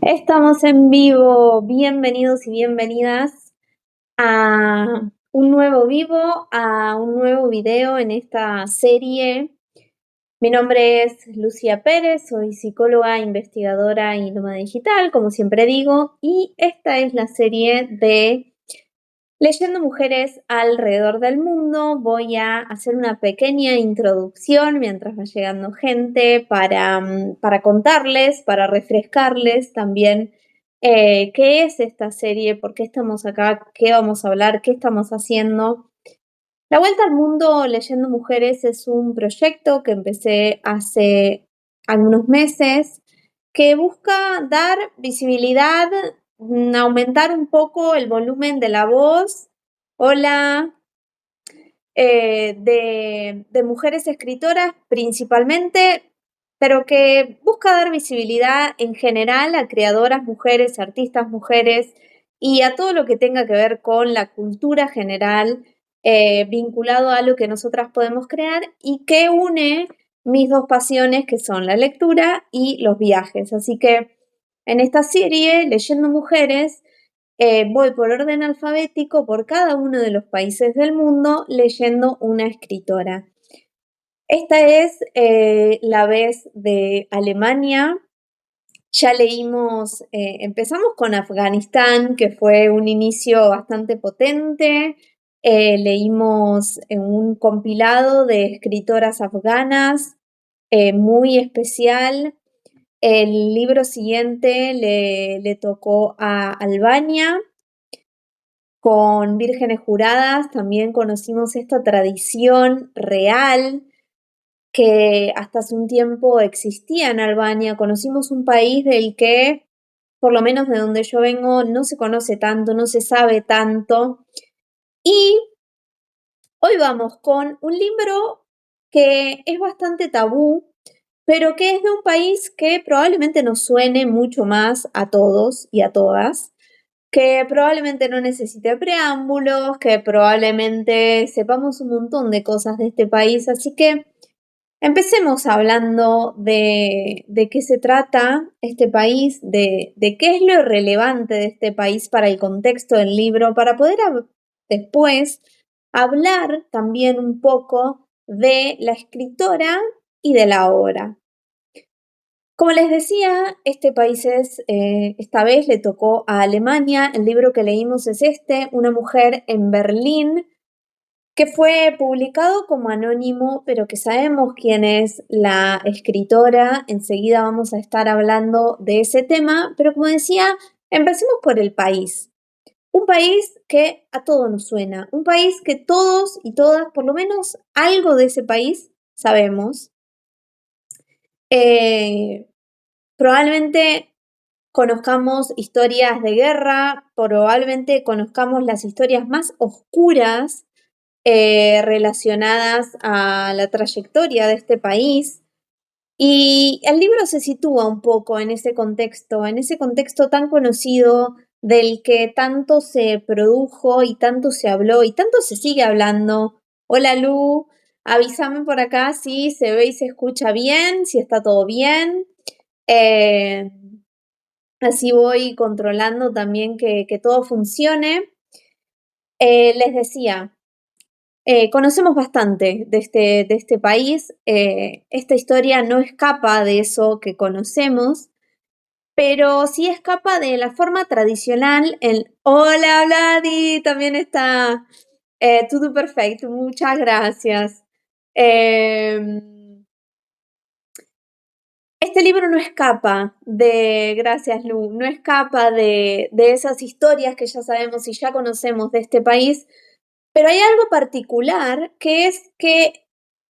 Estamos en vivo. Bienvenidos y bienvenidas a un nuevo vivo, a un nuevo video en esta serie. Mi nombre es Lucía Pérez, soy psicóloga, investigadora y nómada digital, como siempre digo, y esta es la serie de Leyendo Mujeres alrededor del mundo. Voy a hacer una pequeña introducción mientras va llegando gente para contarles, para refrescarles también qué es esta serie, por qué estamos acá, qué vamos a hablar, qué estamos haciendo. La Vuelta al Mundo Leyendo Mujeres es un proyecto que empecé hace algunos meses que busca dar visibilidad, aumentar un poco el volumen de la voz, hola, de mujeres escritoras principalmente, pero que busca dar visibilidad en general a creadoras mujeres, artistas mujeres y a todo lo que tenga que ver con la cultura general vinculado a lo que nosotras podemos crear y que une mis dos pasiones, que son la lectura y los viajes. Así que en esta serie, Leyendo Mujeres, voy por orden alfabético por cada uno de los países del mundo leyendo una escritora. Esta es la vez de Alemania. Ya leímos, empezamos con Afganistán, que fue un inicio bastante potente. Leímos un compilado de escritoras afganas muy especial. El libro siguiente le tocó a Albania. Con Vírgenes Juradas también conocimos esta tradición real que hasta hace un tiempo existía en Albania. Conocimos un país del que, por lo menos de donde yo vengo, no se conoce tanto, no se sabe tanto. Y hoy vamos con un libro que es bastante tabú, pero que es de un país que probablemente nos suene mucho más a todos y a todas, que probablemente no necesite preámbulos, que probablemente sepamos un montón de cosas de este país. Así que empecemos hablando de qué se trata este país, de qué es lo relevante de este país para el contexto del libro, para poder después hablar también un poco de la escritora y de la obra. Como les decía, este país esta vez le tocó a Alemania. El libro que leímos es Una mujer en Berlín, que fue publicado como anónimo, pero que sabemos quién es la escritora. Enseguida vamos a estar hablando de ese tema, pero como decía, empecemos por el país. Un país que a todos nos suena, un país que todos y todas, por lo menos algo de ese país, sabemos. Probablemente conozcamos historias de guerra, probablemente conozcamos las historias más oscuras relacionadas a la trayectoria de este país. Y el libro se sitúa un poco en ese contexto tan conocido del que tanto se produjo y tanto se habló y tanto se sigue hablando. Hola Lu, avísame por acá si se ve y se escucha bien, si está todo bien. Eh, Así voy controlando también que todo funcione. Les decía, conocemos bastante de este país. Esta historia no escapa de eso que conocemos, pero sí escapa de la forma tradicional. Hola, Vladi, también está todo perfecto, muchas gracias. Este libro no escapa gracias Lu, no escapa de esas historias que ya sabemos y ya conocemos de este país, pero hay algo particular que es que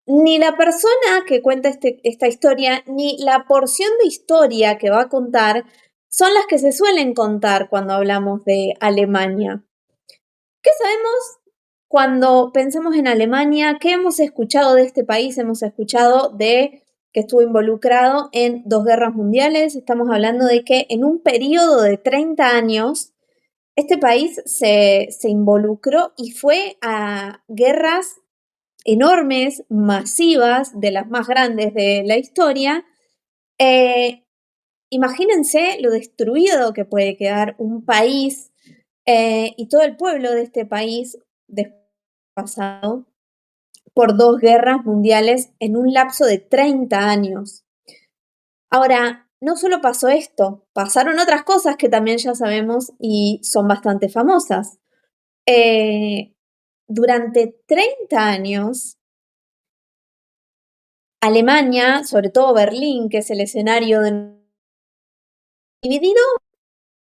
ni la persona que cuenta esta historia, ni la porción de historia que va a contar son las que se suelen contar cuando hablamos de Alemania. ¿Qué sabemos cuando pensamos en Alemania? ¿Qué hemos escuchado de este país? Hemos escuchado de que estuvo involucrado en 2 guerras mundiales. Estamos hablando de que en un periodo de 30 años este país se involucró y fue a guerras enormes, masivas, de las más grandes de la historia, eh, imagínense lo destruido que puede quedar un país y todo el pueblo de este país pasado por 2 guerras mundiales en un lapso de 30 años. Ahora, no solo pasó esto, pasaron otras cosas que también ya sabemos y son bastante famosas. Eh, durante 30 años, Alemania, sobre todo Berlín, que es el escenario dividido,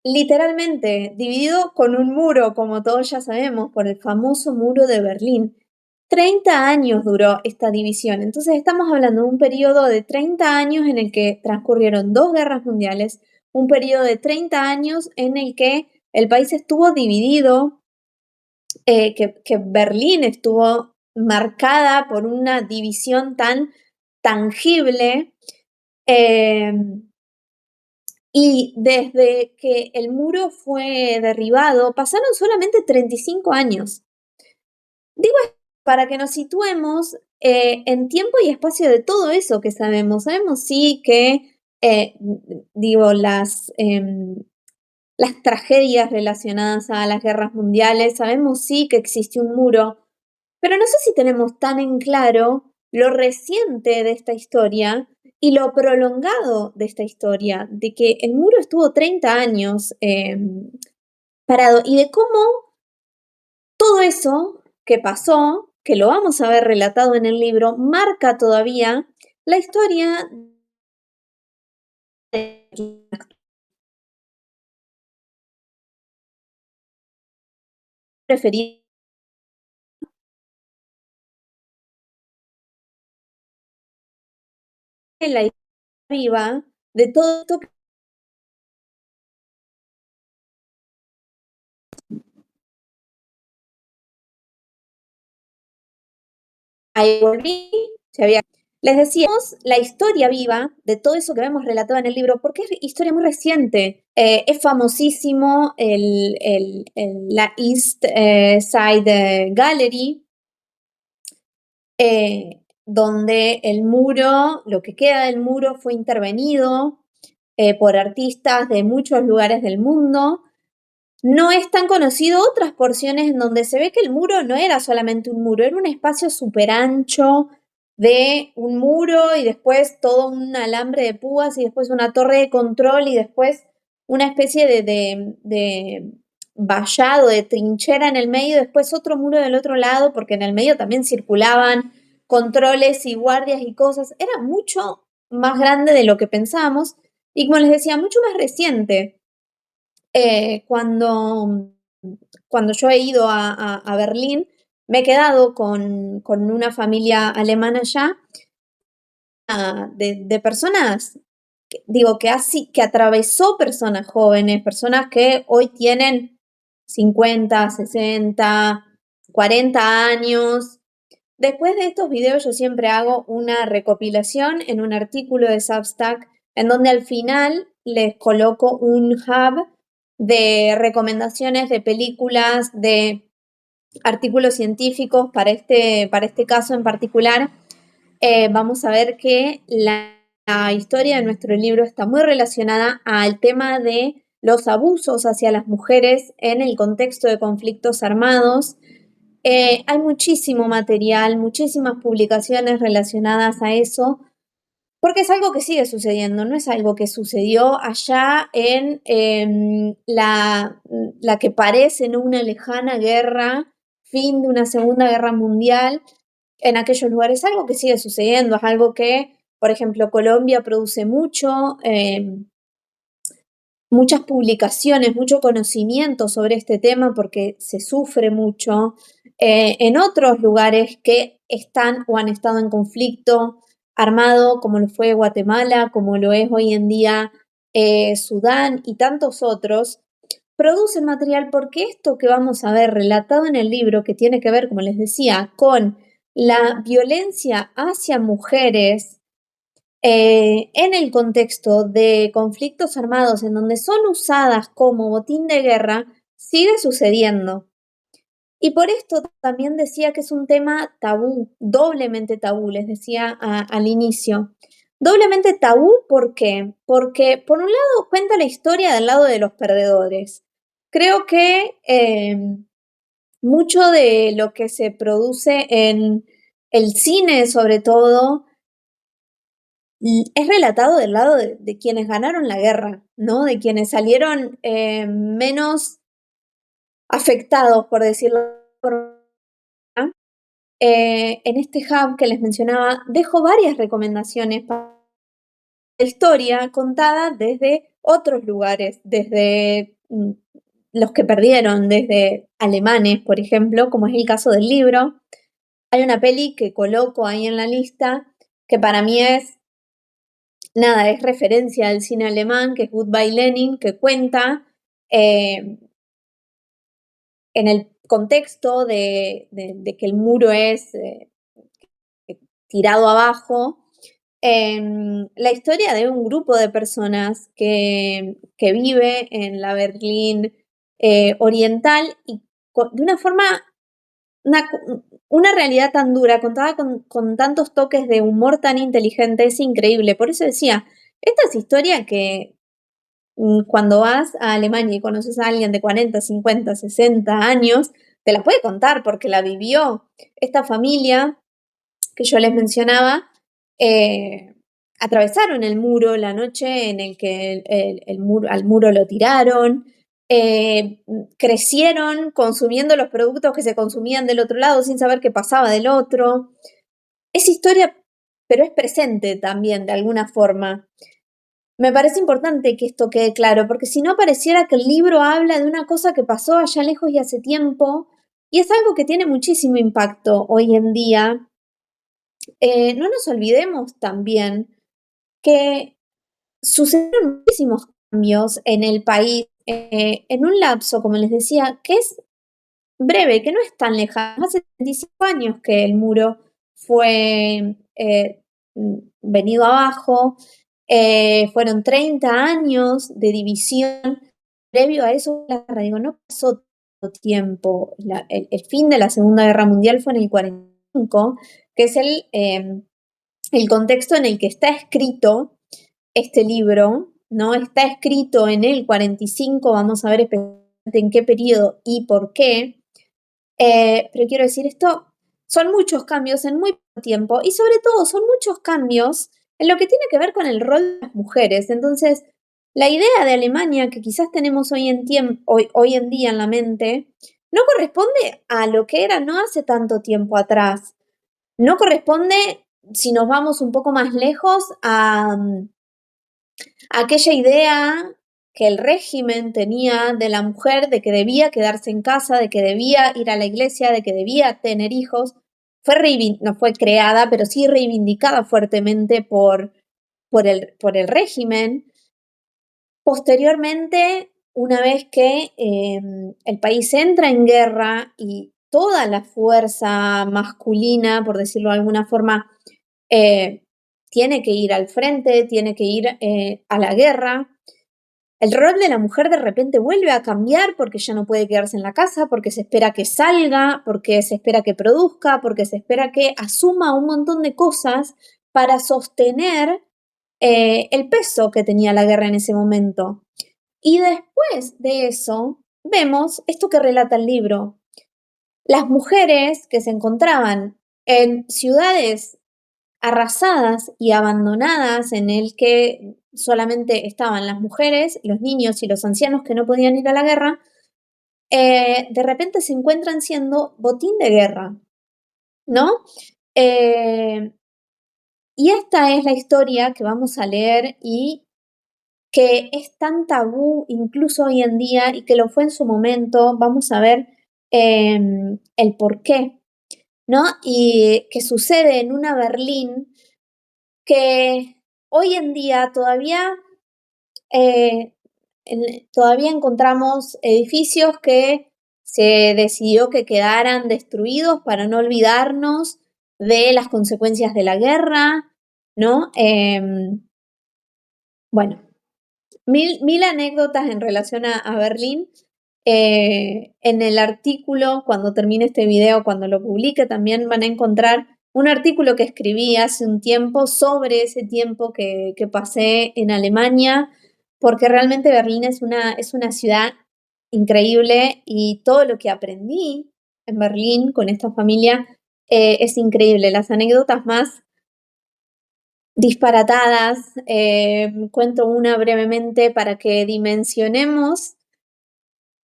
literalmente, dividido con un muro, como todos ya sabemos, por el famoso muro de Berlín. 30 años duró esta división. Entonces estamos hablando de un periodo de 30 años en el que transcurrieron 2 guerras mundiales, un periodo de 30 años en el que el país estuvo dividido, que Berlín estuvo marcada por una división tan tangible. Y desde que el muro fue derribado, pasaron solamente 35 años. Digo esto para que nos situemos en tiempo y espacio de todo eso que sabemos. Sabemos sí que, digo, las tragedias relacionadas a las guerras mundiales, sabemos sí que existe un muro, pero no sé si tenemos tan en claro lo reciente de esta historia y lo prolongado de esta historia, de que el muro estuvo 30 años parado y de cómo todo eso que pasó, que lo vamos a ver relatado en el libro, marca todavía la historia de preferida, la historia viva de todo esto que ahí volví, se había. Les decíamos la historia viva de todo eso que vemos relatado en el libro, porque es historia muy reciente. Es famosísimo la East Side Gallery, donde el muro, lo que queda del muro fue intervenido por artistas de muchos lugares del mundo. No es tan conocido otras porciones en donde se ve que el muro no era solamente un muro, era un espacio súper ancho de un muro y después todo un alambre de púas y después una torre de control y después una especie de vallado, de trinchera en el medio y después otro muro del otro lado porque en el medio también circulaban controles y guardias y cosas. Era mucho más grande de lo que pensábamos y como les decía, mucho más reciente. Cuando yo he ido a Berlín, me he quedado con una familia alemana allá, de personas, digo, que atravesó personas jóvenes, personas que hoy tienen 50, 60, 40 años. Después de estos videos yo siempre hago una recopilación en un artículo de Substack en donde al final les coloco un hub de recomendaciones de películas, de artículos científicos para este caso en particular. Vamos a ver que la historia de nuestro libro está muy relacionada al tema de los abusos hacia las mujeres en el contexto de conflictos armados. Hay muchísimo material, muchísimas publicaciones relacionadas a eso, porque es algo que sigue sucediendo, no es algo que sucedió allá en la que parece, ¿no?, una lejana guerra, fin de una Segunda Guerra Mundial, en aquellos lugares, es algo que sigue sucediendo, es algo que, por ejemplo, Colombia produce mucho, muchas publicaciones, mucho conocimiento sobre este tema porque se sufre mucho. En otros lugares que están o han estado en conflicto armado, como lo fue Guatemala, como lo es hoy en día Sudán y tantos otros, producen material porque esto que vamos a ver relatado en el libro, que tiene que ver, como les decía, con la violencia hacia mujeres, en el contexto de conflictos armados en donde son usadas como botín de guerra, sigue sucediendo. Y por esto también decía que es un tema tabú, doblemente tabú, les decía al inicio, Doblemente tabú, ¿por qué? Porque por un lado cuenta la historia del lado de los perdedores. Creo que mucho de lo que se produce en el cine, sobre todo, es relatado del lado de quienes ganaron la guerra, ¿no? De quienes salieron menos afectados, por decirlo de alguna forma. En este hub que les mencionaba, dejo varias recomendaciones para la historia contada desde otros lugares, desde los que perdieron, desde alemanes, por ejemplo, como es el caso del libro. Hay una peli que coloco ahí en la lista que para mí es, nada, es referencia al cine alemán, que es Goodbye Lenin, que cuenta eh, en el contexto de que el muro es tirado abajo, la historia de un grupo de personas que vive en la Berlín oriental y de una forma, una, una realidad tan dura, contada con tantos toques de humor tan inteligente, es increíble. Por eso decía, esta es historia que cuando vas a Alemania y conoces a alguien de 40, 50, 60 años, te la puede contar porque la vivió. Esta familia que yo les mencionaba, eh, atravesaron el muro la noche en el que al muro lo tiraron, crecieron consumiendo los productos que se consumían del otro lado sin saber qué pasaba del otro. Es historia, pero es presente también de alguna forma. Me parece importante que esto quede claro, porque si no pareciera que el libro habla de una cosa que pasó allá lejos y hace tiempo, y es algo que tiene muchísimo impacto hoy en día. No nos olvidemos también que sucedieron muchísimos cambios en el país en un lapso, como les decía, que es breve, que no es tan lejano. Hace 25 años que el muro fue venido abajo, fueron 30 años de división. Previo a eso, la guerra, digo, no pasó tanto tiempo. El fin de la Segunda Guerra Mundial fue en el 45, que es el contexto en el que está escrito este libro, ¿no? Está escrito en el 45, vamos a ver específicamente en qué periodo y por qué. Pero quiero decir, esto son muchos cambios en muy poco tiempo y sobre todo son muchos cambios en lo que tiene que ver con el rol de las mujeres. Entonces, la idea de Alemania que quizás tenemos hoy en día en la mente no corresponde a lo que era no hace tanto tiempo atrás. No corresponde, si nos vamos un poco más lejos, a aquella idea que el régimen tenía de la mujer de que debía quedarse en casa, de que debía ir a la iglesia, de que debía tener hijos. No fue creada, pero sí reivindicada fuertemente por el régimen. Posteriormente, una vez que el país entra en guerra y toda la fuerza masculina, por decirlo de alguna forma, eh, tiene que ir al frente, tiene que ir a la guerra, el rol de la mujer de repente vuelve a cambiar porque ya no puede quedarse en la casa, porque se espera que salga, porque se espera que produzca, porque se espera que asuma un montón de cosas para sostener el peso que tenía la guerra en ese momento. Y después de eso, vemos esto que relata el libro. Las mujeres que se encontraban en ciudades arrasadas y abandonadas, en el que solamente estaban las mujeres, los niños y los ancianos que no podían ir a la guerra, de repente se encuentran siendo botín de guerra, ¿no? Eh, y esta es la historia que vamos a leer y que es tan tabú incluso hoy en día y que lo fue en su momento. Vamos a ver el por qué, ¿no? Y que sucede en una Berlín que hoy en día eh, todavía encontramos edificios que se decidió que quedaran destruidos para no olvidarnos de las consecuencias de la guerra, ¿no? Bueno, mil anécdotas en relación a Berlín. En el artículo, cuando termine este video, cuando lo publique, también van a encontrar un artículo que escribí hace un tiempo sobre ese tiempo que pasé en Alemania, porque realmente Berlín es una ciudad increíble y todo lo que aprendí en Berlín con esta familia es increíble. Las anécdotas más disparatadas, cuento una brevemente para que dimensionemos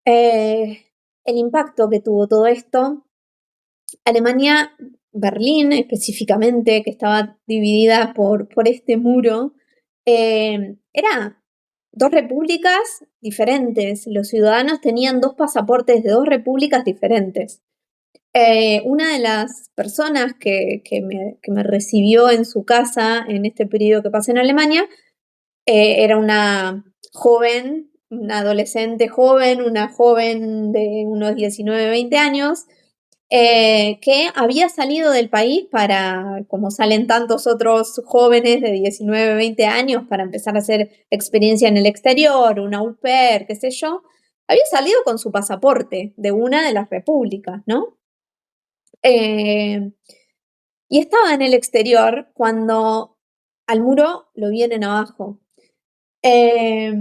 el impacto que tuvo todo esto. Alemania, Berlín específicamente, que estaba dividida por este muro, era dos repúblicas diferentes. Los ciudadanos tenían dos pasaportes de dos repúblicas diferentes. Una de las personas que me recibió en su casa en este periodo que pasé en Alemania era una joven, una adolescente joven, una joven de unos 19, 20 años, que había salido del país para, como salen tantos otros jóvenes de 19, 20 años, para empezar a hacer experiencia en el exterior, una au pair, qué sé yo, había salido con su pasaporte de una de las repúblicas, ¿no? Eh, y estaba en el exterior cuando al muro lo vienen abajo. Eh,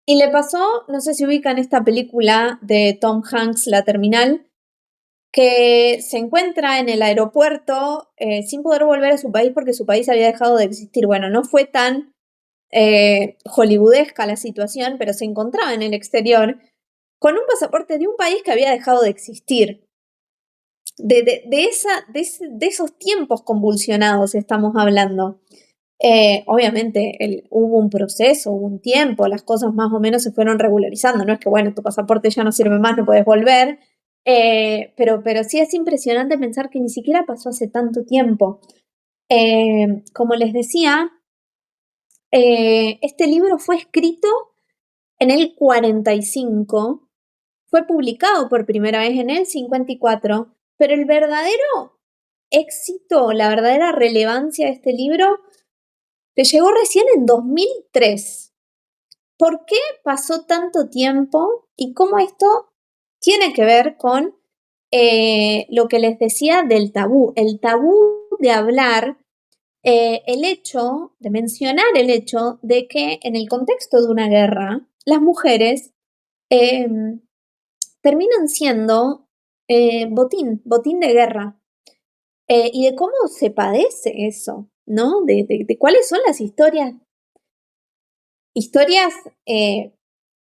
y le pasó, no sé si ubican esta película de Tom Hanks, La Terminal, que se encuentra en el aeropuerto sin poder volver a su país porque su país había dejado de existir. Bueno, no fue tan hollywoodesca la situación, pero se encontraba en el exterior con un pasaporte de un país que había dejado de existir. De esos tiempos convulsionados estamos hablando. Obviamente hubo un proceso, hubo un tiempo, las cosas más o menos se fueron regularizando, no es que, bueno, tu pasaporte ya no sirve más, no puedes volver, pero sí es impresionante pensar que ni siquiera pasó hace tanto tiempo. Como les decía, este libro fue escrito en el 45, fue publicado por primera vez en el 54, pero el verdadero éxito, la verdadera relevancia de este libro le llegó recién en 2003. ¿Por qué pasó tanto tiempo y cómo esto tiene que ver con lo que les decía del tabú? El tabú de hablar, el hecho, de mencionar el hecho de que en el contexto de una guerra, las mujeres eh, terminan siendo botín de guerra. Y de cómo se padece eso, ¿no? De cuáles son las historias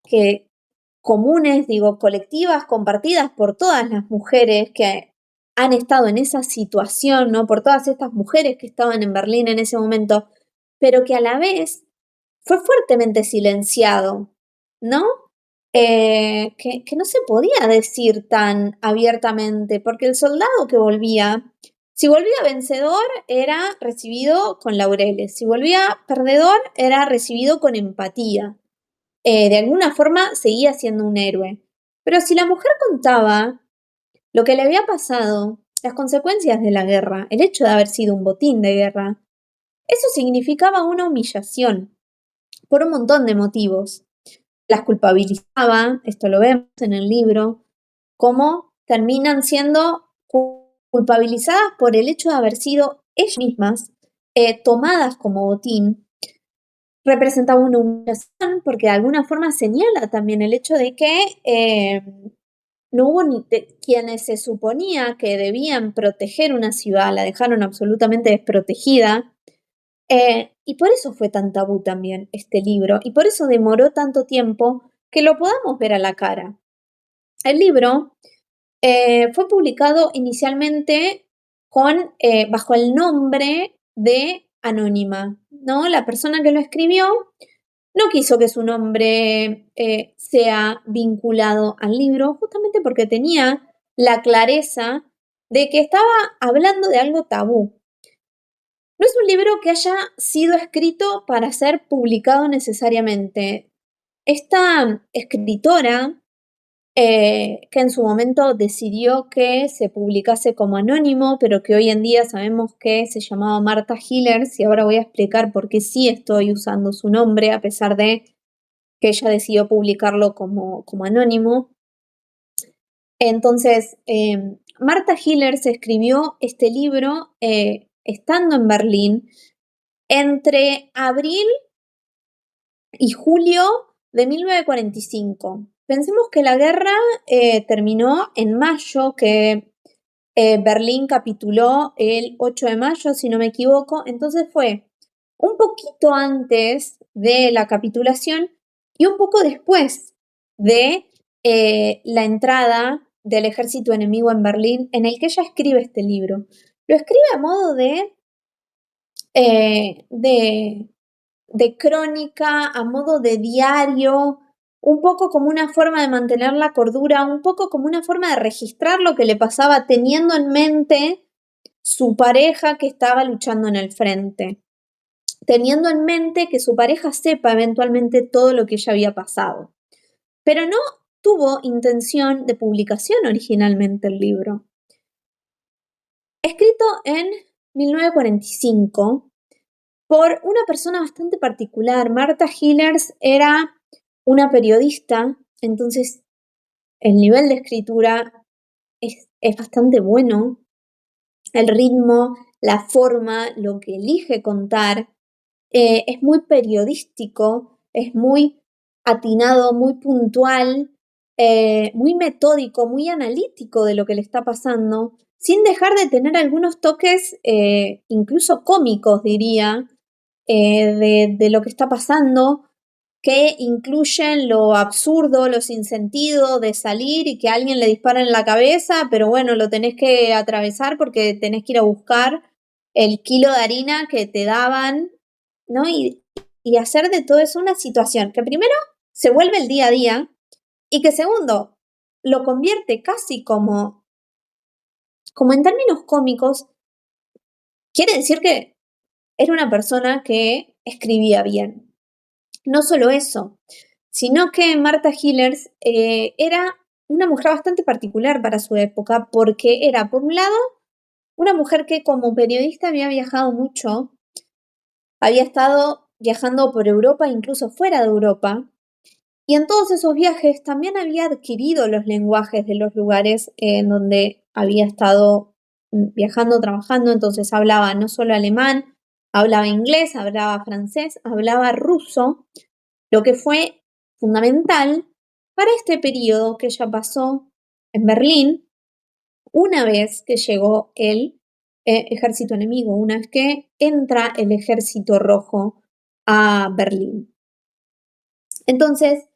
que comunes, digo, colectivas, compartidas por todas las mujeres que han estado en esa situación, ¿no? Por todas estas mujeres que estaban en Berlín en ese momento, pero que a la vez fue fuertemente silenciado, ¿no? Que no se podía decir tan abiertamente, porque el soldado que volvía, si volvía vencedor, era recibido con laureles, si volvía perdedor, era recibido con empatía. De alguna forma seguía siendo un héroe. Pero si la mujer contaba lo que le había pasado, las consecuencias de la guerra, el hecho de haber sido un botín de guerra, eso significaba una humillación por un montón de motivos. Las culpabilizaba, esto lo vemos en el libro, cómo terminan siendo culpabilizadas por el hecho de haber sido ellas mismas tomadas como botín. Representaba una humillación porque de alguna forma señala también el hecho de que no hubo ni quienes se suponía que debían proteger una ciudad, la dejaron absolutamente desprotegida. Y por eso fue tan tabú también este libro, y por eso demoró tanto tiempo que lo podamos ver a la cara. El libro fue publicado inicialmente bajo el nombre de Anónima, ¿no? La persona que lo escribió no quiso que su nombre sea vinculado al libro, justamente porque tenía la clareza de que estaba hablando de algo tabú. No es un libro que haya sido escrito para ser publicado necesariamente. Esta escritora, que en su momento decidió que se publicase como anónimo, pero que hoy en día sabemos que se llamaba Marta Hillers, y ahora voy a explicar por qué sí estoy usando su nombre, a pesar de que ella decidió publicarlo como anónimo. Entonces, Martha Hillers escribió este libro estando en Berlín entre abril y julio de 1945. Pensemos que la guerra terminó en mayo, que Berlín capituló el 8 de mayo, si no me equivoco, entonces fue un poquito antes de la capitulación y un poco después de la entrada del ejército enemigo en Berlín, en el que ella escribe este libro. Lo escribe a modo eh, de, de crónica, a modo de diario, un poco como una forma de mantener la cordura, un poco como una forma de registrar lo que le pasaba teniendo en mente su pareja que estaba luchando en el frente, teniendo en mente que su pareja sepa eventualmente todo lo que ella había pasado. Pero no tuvo intención de publicación originalmente el libro. Escrito en 1945 por una persona bastante particular. Martha Hillers era una periodista, entonces el nivel de escritura es bastante bueno. El ritmo, la forma, lo que elige contar, es muy periodístico, es muy atinado, muy puntual, muy metódico, muy analítico de lo que le está pasando, sin dejar de tener algunos toques incluso cómicos, diría, de lo que está pasando, que incluyen lo absurdo, lo sinsentido de salir y que a alguien le dispara en la cabeza, pero bueno, lo tenés que atravesar porque tenés que ir a buscar el kilo de harina que te daban, ¿no? Y hacer de todo eso una situación que primero se vuelve el día a día y que segundo lo convierte casi como en términos cómicos, quiere decir que era una persona que escribía bien. No solo eso, sino que Martha Hillers era una mujer bastante particular para su época, porque era, por un lado, una mujer que como periodista había viajado mucho, había estado viajando por Europa, incluso fuera de Europa, y en todos esos viajes también había adquirido los lenguajes de los lugares en donde había estado viajando, trabajando, entonces hablaba no solo alemán, hablaba inglés, hablaba francés, hablaba ruso, lo que fue fundamental para este periodo que ella pasó en Berlín una vez que llegó el ejército enemigo, una vez que entra el ejército rojo a Berlín. Entonces,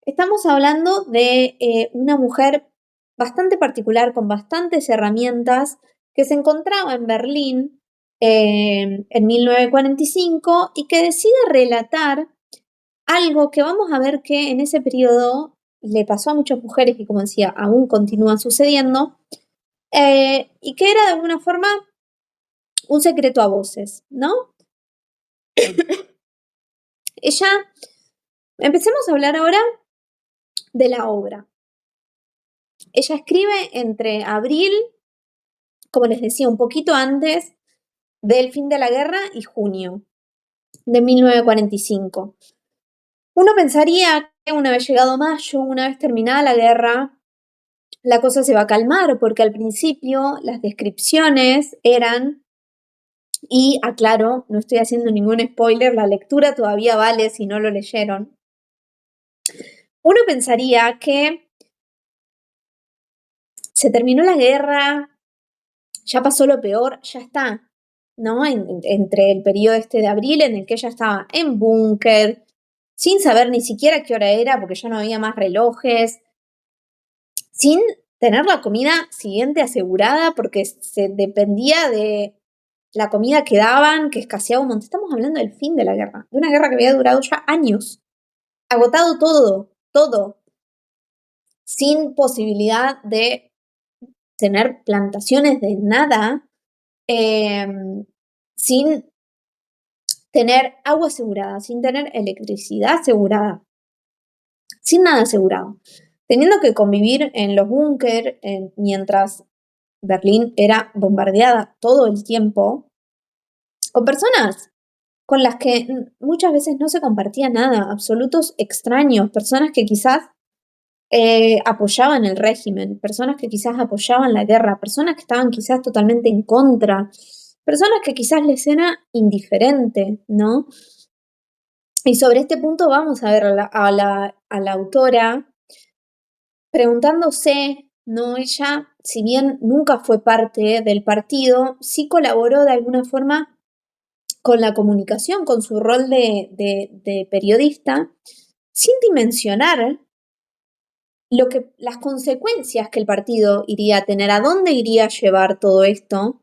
estamos hablando de una mujer bastante particular, con bastantes herramientas, que se encontraba en Berlín en 1945 y que decide relatar algo que vamos a ver que en ese periodo le pasó a muchas mujeres y, como decía, aún continúa sucediendo, y que era de alguna forma un secreto a voces, ¿no? Ella, empecemos a hablar ahora de la obra. Ella escribe entre abril, como les decía, un poquito antes del fin de la guerra y junio de 1945. Uno pensaría que una vez llegado mayo, una vez terminada la guerra, la cosa se va a calmar, porque al principio las descripciones eran, y aclaro, no estoy haciendo ningún spoiler, la lectura todavía vale si no lo leyeron. Uno pensaría que se terminó la guerra, ya pasó lo peor, ya está, ¿no? Entre el periodo este de abril en el que ella estaba en búnker, sin saber ni siquiera qué hora era, porque ya no había más relojes, sin tener la comida siguiente asegurada, porque se dependía de la comida que daban, que escaseaba un montón. Estamos hablando del fin de la guerra, de una guerra que había durado ya años, agotado todo, todo, sin posibilidad de tener plantaciones de nada, eh, sin tener agua asegurada, sin tener electricidad asegurada, sin nada asegurado, teniendo que convivir en los búnker mientras Berlín era bombardeada todo el tiempo, con personas con las que muchas veces no se compartía nada, absolutos extraños, personas que quizás apoyaban el régimen, personas que quizás apoyaban la guerra, personas que estaban quizás totalmente en contra, personas que quizás les era indiferente, ¿no? Y sobre este punto vamos a ver a la autora preguntándose, ¿no? Ella, si bien nunca fue parte del partido, sí colaboró de alguna forma con la comunicación, con su rol de periodista, sin dimensionar las consecuencias que el partido iría a tener, a dónde iría a llevar todo esto.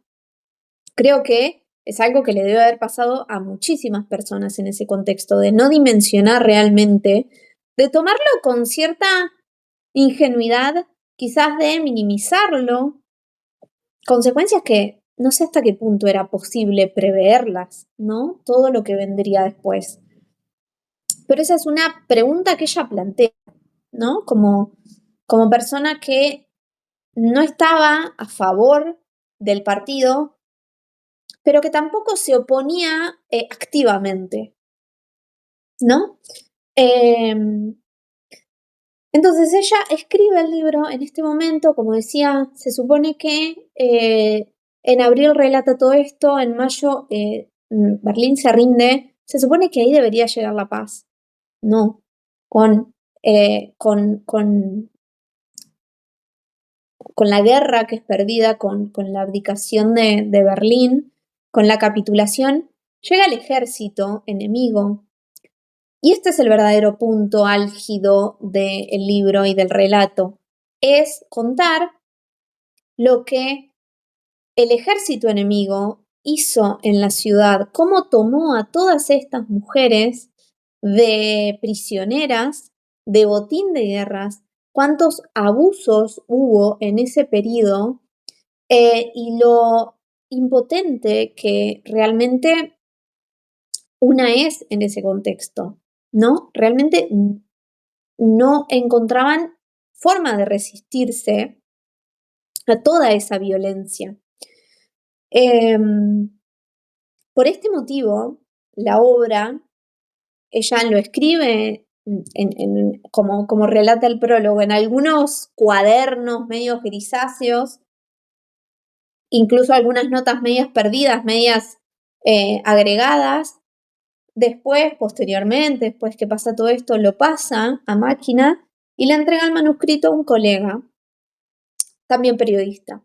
Creo que es algo que le debe haber pasado a muchísimas personas en ese contexto, de no dimensionar realmente, de tomarlo con cierta ingenuidad, quizás de minimizarlo, consecuencias que no sé hasta qué punto era posible preverlas, ¿no? Todo lo que vendría después. Pero esa es una pregunta que ella plantea, ¿no? Como persona que no estaba a favor del partido, pero que tampoco se oponía activamente, ¿no? Entonces ella escribe el libro en este momento, como decía, se supone que en abril relata todo esto, en mayo Berlín se rinde, se supone que ahí debería llegar la paz, no, con, eh, con, con, con la guerra que es perdida, con la abdicación de Berlín, con la capitulación, llega el ejército enemigo. Y este es el verdadero punto álgido del libro y del relato, es contar lo que el ejército enemigo hizo en la ciudad, cómo tomó a todas estas mujeres de prisioneras, de botín de guerras, cuántos abusos hubo en ese periodo y lo impotente que realmente una es en ese contexto, ¿no? Realmente no encontraban forma de resistirse a toda esa violencia. Por este motivo, la obra, ella lo escribe como relata el prólogo, en algunos cuadernos medios grisáceos, incluso algunas notas medias perdidas, medias agregadas. Después, posteriormente, después que pasa todo esto, lo pasa a máquina y le entrega el manuscrito a un colega, también periodista.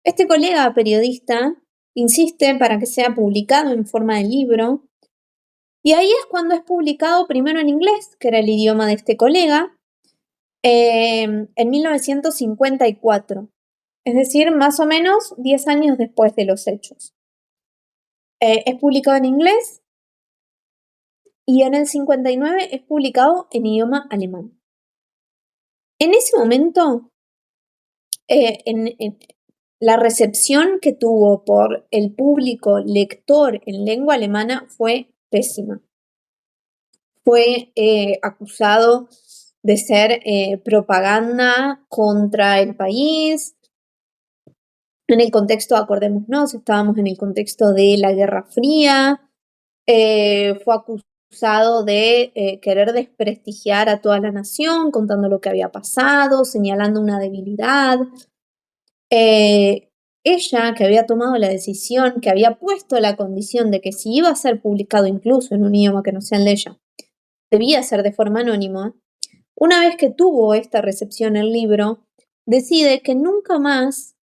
Este colega periodista insiste para que sea publicado en forma de libro, y ahí es cuando es publicado primero en inglés, que era el idioma de este colega, en 1954, es decir, más o menos 10 años después de los hechos. Es publicado en inglés y en el 59 es publicado en idioma alemán. En ese momento, la recepción que tuvo por el público lector en lengua alemana fue pésima. Fue acusado de ser propaganda contra el país. En el contexto, acordémonos, estábamos en el contexto de la Guerra Fría. Fue acusado de querer desprestigiar a toda la nación, contando lo que había pasado, señalando una debilidad. Ella, que había tomado la decisión, que había puesto la condición de que si iba a ser publicado incluso en un idioma que no sea el de ella, debía ser de forma anónima, una vez que tuvo esta recepción el libro, decide que nunca más,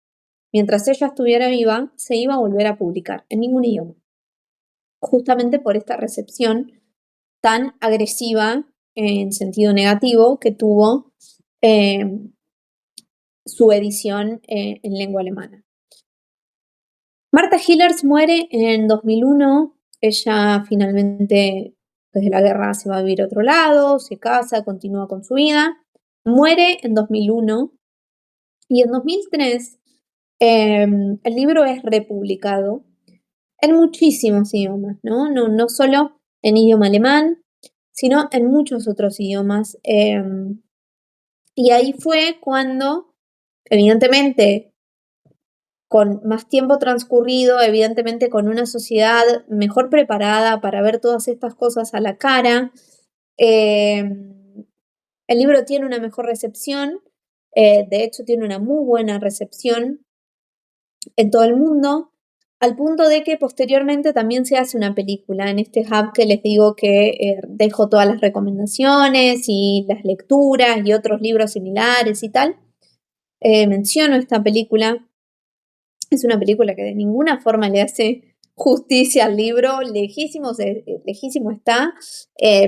mientras ella estuviera viva, se iba a volver a publicar en ningún idioma. Justamente por esta recepción tan agresiva, en sentido negativo, que tuvo su edición en lengua alemana. Martha Hillers muere en 2001. Ella finalmente, desde la guerra, se va a vivir a otro lado, se casa, continúa con su vida. Muere en 2001 y en 2003 el libro es republicado en muchísimos idiomas, ¿no? No solo en idioma alemán, sino en muchos otros idiomas. Y ahí fue cuando, evidentemente, con más tiempo transcurrido, evidentemente con una sociedad mejor preparada para ver todas estas cosas a la cara, el El libro tiene una mejor recepción, de hecho tiene una muy buena recepción en todo el mundo, al punto de que posteriormente también se hace una película en este hub que les digo que dejo todas las recomendaciones y las lecturas y otros libros similares y tal. Menciono esta película. Es una película que de ninguna forma le hace justicia al libro, lejísimo está,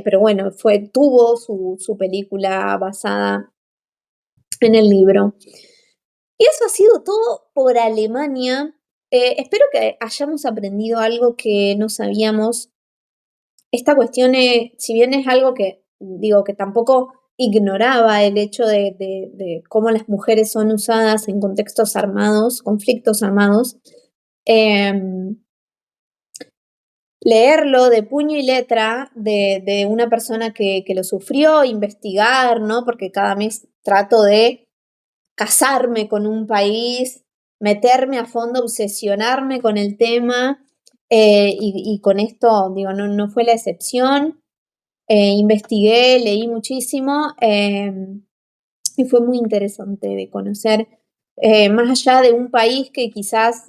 pero bueno, tuvo su película basada en el libro. Y eso ha sido todo por Alemania. Espero que hayamos aprendido algo que no sabíamos. Esta cuestión, si bien es algo que digo que tampoco ignoraba el hecho de cómo las mujeres son usadas en contextos armados, conflictos armados, leerlo de puño y letra de una persona que lo sufrió, investigar, ¿no? Porque cada mes trato de casarme con un país, meterme a fondo, obsesionarme con el tema, y con esto, digo, no fue la excepción. Investigué, leí muchísimo, y fue muy interesante de conocer, más allá de un país que quizás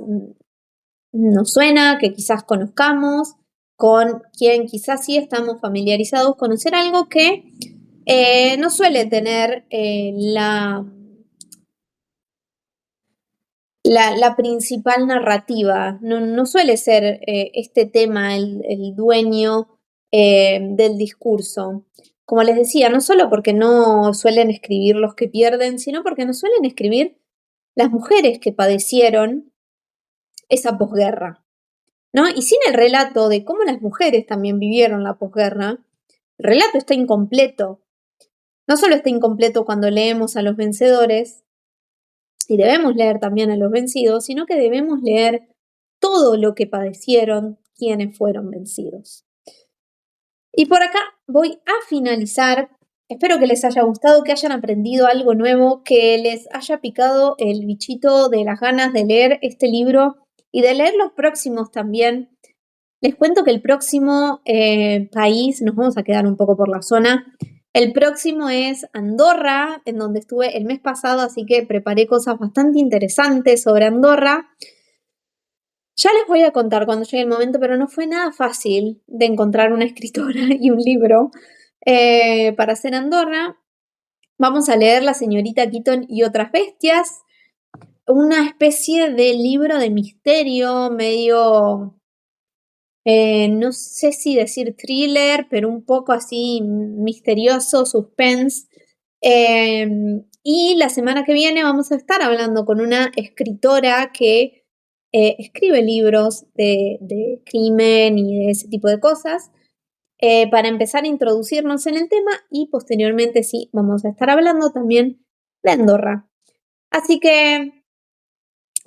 nos suena, que quizás conozcamos, con quien quizás sí estamos familiarizados, conocer algo que no suele tener la principal narrativa, no suele ser este tema el dueño del discurso. Como les decía, no solo porque no suelen escribir los que pierden, sino porque no suelen escribir las mujeres que padecieron esa posguerra, ¿no? Y sin el relato de cómo las mujeres también vivieron la posguerra, el relato está incompleto. No solo está incompleto cuando leemos a los vencedores, y debemos leer también a los vencidos, sino que debemos leer todo lo que padecieron quienes fueron vencidos. Y por acá voy a finalizar. Espero que les haya gustado, que hayan aprendido algo nuevo, que les haya picado el bichito de las ganas de leer este libro y de leer los próximos también. Les cuento que el próximo país, nos vamos a quedar un poco por la zona, el próximo es Andorra, en donde estuve el mes pasado, así que preparé cosas bastante interesantes sobre Andorra. Ya les voy a contar cuando llegue el momento, pero no fue nada fácil de encontrar una escritora y un libro para hacer Andorra. Vamos a leer La señorita Keaton y otras bestias, una especie de libro de misterio medio no sé si decir thriller, pero un poco así misterioso, suspense. Y la semana que viene vamos a estar hablando con una escritora que escribe libros de crimen y de ese tipo de cosas, para empezar a introducirnos en el tema y posteriormente sí, vamos a estar hablando también de Andorra. Así que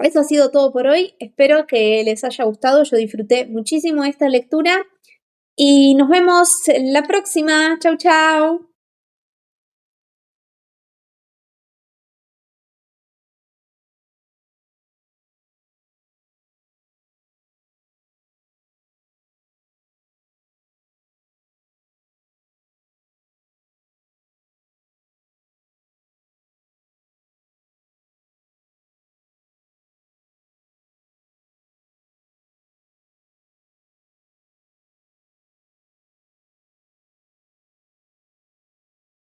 eso ha sido todo por hoy. Espero que les haya gustado. Yo disfruté muchísimo esta lectura y nos vemos la próxima. Chau, chau.